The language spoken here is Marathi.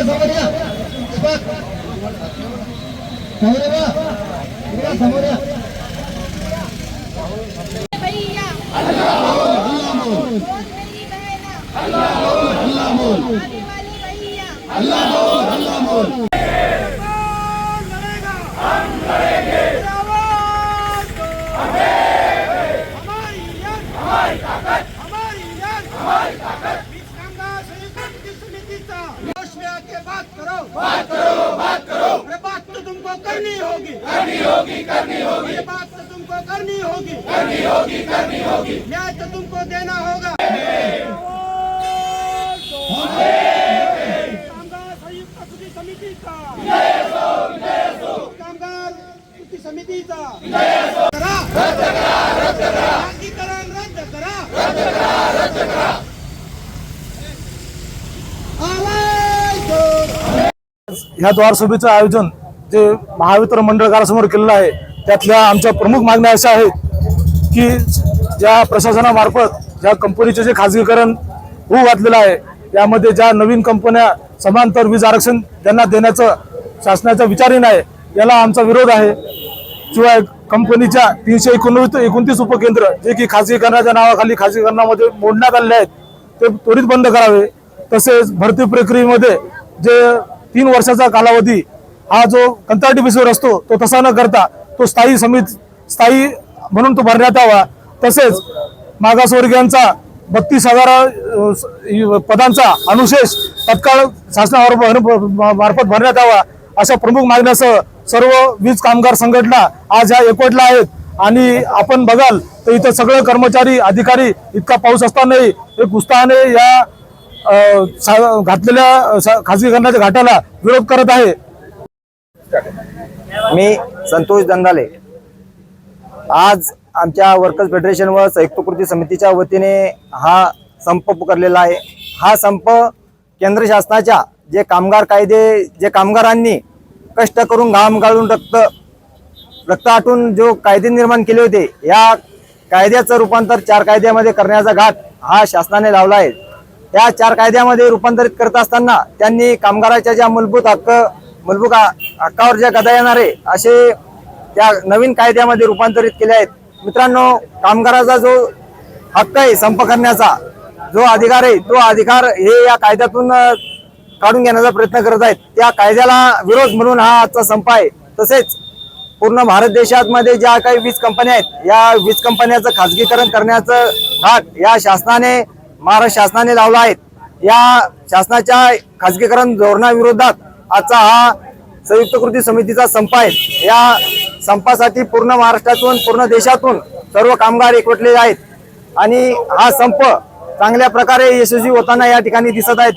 समोर या समोर या भैया बात तो तुमको करनी होगी बात तो तुमको करनी होगी न्याय तो तुमको देना होगा। कामगार संयुक्त कृती समितीचा कामगार कृती समितीचा खासगीकरण रद्द करा ह्या द्वारसभेचं आयोजन जे महावितरण मंडळ कार्यासमोर केलेलं आहे त्यातल्या आमच्या प्रमुख मागण्या अशा आहेत की ज्या प्रशासनामार्फत ज्या कंपनीचे जे खाजगीकरण होऊ घातलेलं आहे यामध्ये ज्या नवीन कंपन्या समांतर वीज आरक्षण त्यांना देण्याचं शासनाचा विचारही नाही याला आमचा विरोध आहे। शिवाय कंपनीच्या 329 उपकेंद्र जे की खाजगीकरणाच्या नावाखाली खाजगीकरणामध्ये मोडण्यात आलेले आहेत ते त्वरित बंद करावे। तसेच भरती प्रक्रियेमध्ये जे 3 वर्षाचा कालावधी हा जो कंत्राटी बेसवर असतो तो तसा न करता तो स्थायी म्हणून तो भरण्यात यावा। तसेच मागासवर्गीयांचा 32,000 पदांचा अनुशेष तत्काळ शासनामार्फत भरण्यात यावा अशा प्रमुख मागण्यासह सर्व वीज कामगार संघटना आज ह्या एकवटल्या आहेत। आणि आपण बघाल तर इथं सगळे कर्मचारी अधिकारी इतका पाऊस असतानाही एक उत्साहाने या घातलेल्या खाजगीकरणाच्या घाटाला विरोध करत आहे। मी संतोष दंदाले आज आमच्या वर्कर्स फेडरेशन व संयुक्त कृती समितीच्या वतीने हा संप पुकारलेला आहे। हा संप केंद्र शासनाच्या जे कामगार कायदे जे कामगारांनी कष्ट करून घाम गाळून रक्त आटून जो कायदे निर्माण केले होते या कायद्याचं रूपांतर 4 कायद्यामध्ये करण्याचा घाट हा शासनाने लावला आहे। त्या 4 कायद्यामध्ये रूपांतरित करत असताना त्यांनी कामगाराच्या ज्या मूलभूत हक्कावर ज्या गदा येणारे असे त्या नवीन कायद्यामध्ये रूपांतरित केले आहेत। मित्रांनो, कामगाराचा जो हक्क आहे संप करण्याचा जो अधिकार आहे तो अधिकार हे या कायद्यातून काढून घेण्याचा प्रयत्न करत आहेत। त्या कायद्याला विरोध म्हणून हा आजचा संप आहे। तसेच पूर्ण भारत देशामध्ये ज्या काही वीज कंपन्या आहेत या वीज कंपन्याचं खाजगीकरण करण्याचं घाट या शासनाने महाराष्ट्र शासनाने लावला आहे। या शासनाच्या खाजगीकरण धोरणाविरोधात आजचा हा संयुक्त कृती समितीचा संप आहे। या संपासाठी पूर्ण महाराष्ट्रातून पूर्ण देशातून सर्व कामगार एकवटलेले आहेत आणि हा संप चांगल्या प्रकारे यशस्वी होताना या ठिकाणी दिसत आहेत।